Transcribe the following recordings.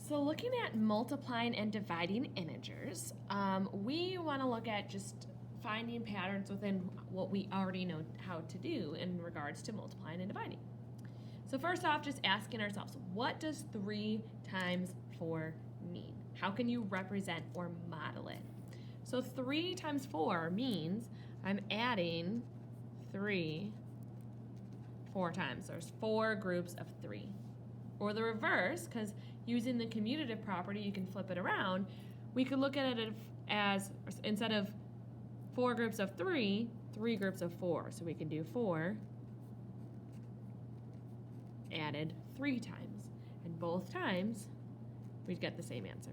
So looking at multiplying and dividing integers, we want to look at just finding patterns within what we already know how to do in regards to multiplying and dividing. So first off, just asking ourselves, what does 3 times 4 mean? How can you represent or model it? So 3 times 4 means I'm adding 3 4 times. There's 4 groups of 3. Or the reverse, because using the commutative property, you can flip it around. We could look at it as, instead of 4 groups of 3, 3 groups of 4. So we can do 4 added 3 times. And both times, we'd get the same answer.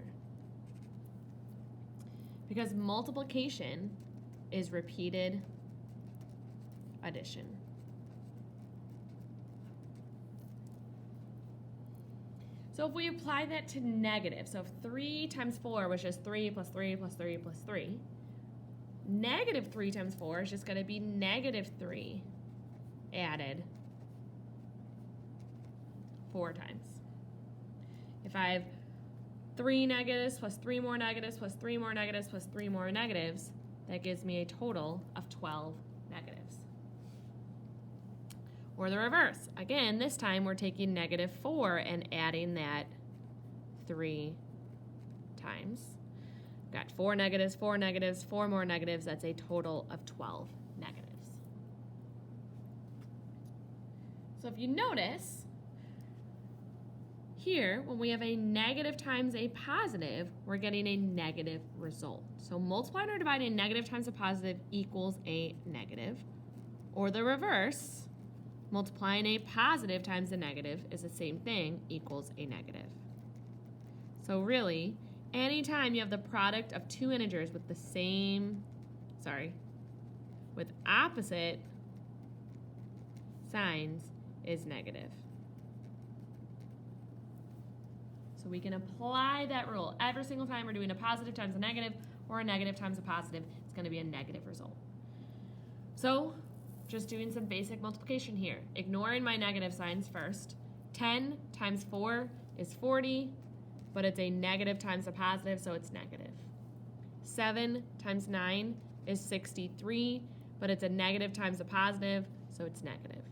Because multiplication is repeated addition. So if we apply that to negative, so if 3 times 4 was just 3 plus 3 plus 3 plus 3, negative 3 times 4 is just going to be negative 3 added 4 times. If I have 3 negatives plus 3 more negatives plus 3 more negatives plus 3 more negatives, that gives me a total of 12 negatives. Or the reverse. Again, this time we're taking negative 4 and adding that 3 times. Got 4 negatives, 4 negatives, 4 more negatives. That's a total of 12 negatives. So if you notice, here, when we have a negative times a positive, we're getting a negative result. So multiplying or dividing negative times a positive equals a negative. Or the reverse, multiplying a positive times a negative is the same thing, equals a negative. So really, anytime you have the product of 2 integers with the same, with opposite signs is negative. So we can apply that rule. Every single time we're doing a positive times a negative or a negative times a positive, it's going to be a negative result. So just doing some basic multiplication here. Ignoring my negative signs first. 10 times 4 is 40, but it's a negative times a positive, so it's negative. 7 times 9 is 63, but it's a negative times a positive, so it's negative.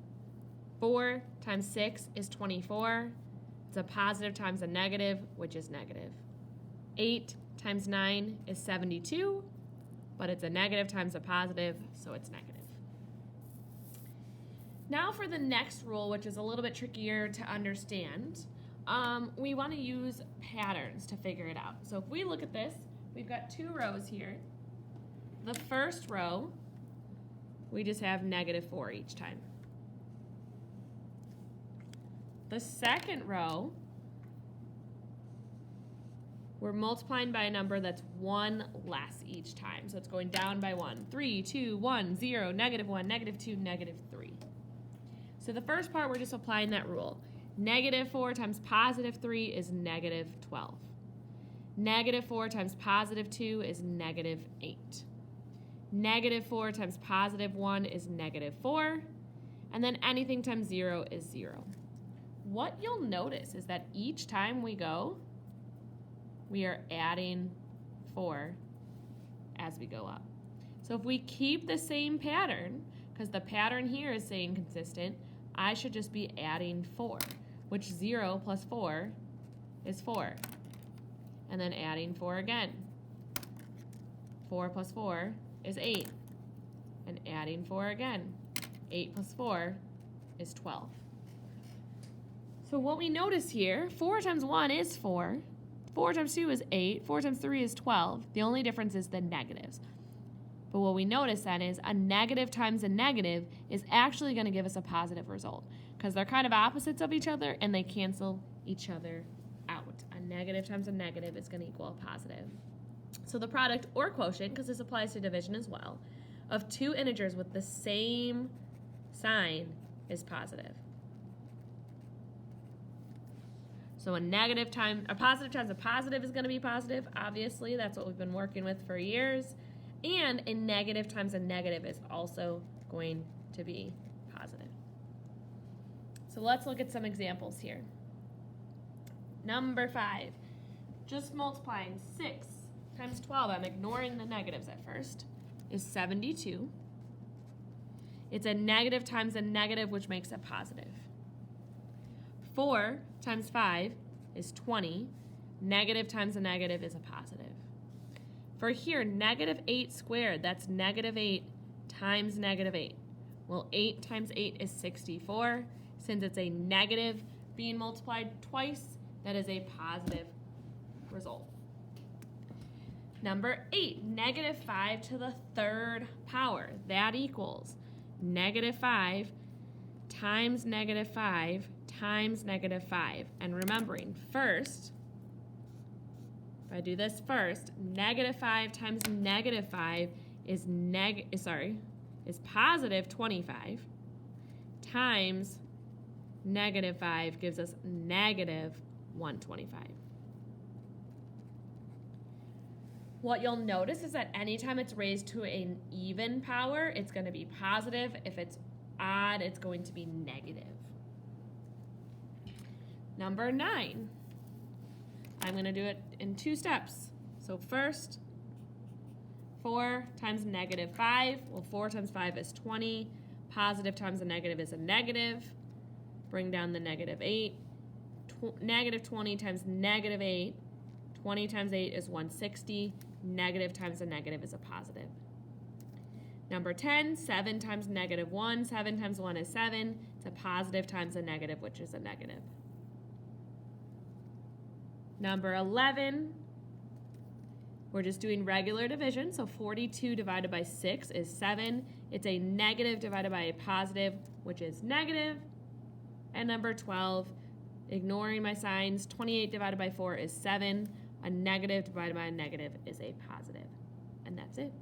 4 times 6 is 24. It's a positive times a negative, which is negative. 8 times 9 is 72, but it's a negative times a positive, so it's negative. Now for the next rule, which is a little bit trickier to understand, we want to use patterns to figure it out. So if we look at this, we've got 2 rows here. The first row, we just have negative 4 each time. The second row, we're multiplying by a number that's 1 less each time. So it's going down by 1. 3, 2, 1, 0, negative 1, negative 2, negative 3. So the first part, we're just applying that rule. Negative 4 times positive 3 is negative 12. Negative 4 times positive 2 is negative 8. Negative 4 times positive 1 is negative 4. And then anything times 0 is 0. What you'll notice is that each time we go, we are adding 4 as we go up. So if we keep the same pattern, because the pattern here is staying consistent, I should just be adding 4, which 0 plus 4 is 4. And then adding 4 again. 4 plus 4 is 8. And adding 4 again. 8 plus 4 is 12. So what we notice here, 4 times 1 is 4. 4 times 2 is 8. 4 times 3 is 12. The only difference is the negatives. But what we notice then is a negative times a negative is actually going to give us a positive result because they're kind of opposites of each other and they cancel each other out. A negative times a negative is going to equal a positive. So the product or quotient, because this applies to division as well, of 2 integers with the same sign is positive. So a positive times a positive is going to be positive. Obviously, that's what we've been working with for years. And a negative times a negative is also going to be positive. So let's look at some examples here. Number 5. just multiplying 6 times 12, I'm ignoring the negatives at first, is 72. It's a negative times a negative, which makes it positive. 4 times 5 is 20. Negative times a negative is a positive. For here, negative 8 squared, that's negative 8 times negative 8. Well, 8 times 8 is 64. Since it's a negative being multiplied twice, that is a positive result. Number 8, negative 5 to the third power. That equals negative 5 times negative 5 times negative 5. And remembering, first, if I do this first, negative 5 times negative 5 is positive 25 times negative 5 gives us negative 125. What you'll notice is that anytime it's raised to an even power, it's going to be positive. If it's odd, it's going to be negative. Number 9. I'm going to do it in 2 steps. So first, 4 times negative 5. Well, 4 times 5 is 20. Positive times a negative is a negative. Bring down the negative 8. Negative 20 times negative 8. 20 times 8 is 160. Negative times a negative is a positive. Number 10, 7 times negative 1. 7 times 1 is 7. It's a positive times a negative, which is a negative. Number 11, we're just doing regular division. So 42 divided by 6 is 7. It's a negative divided by a positive, which is negative. And number 12, ignoring my signs, 28 divided by 4 is 7. A negative divided by a negative is a positive. And that's it.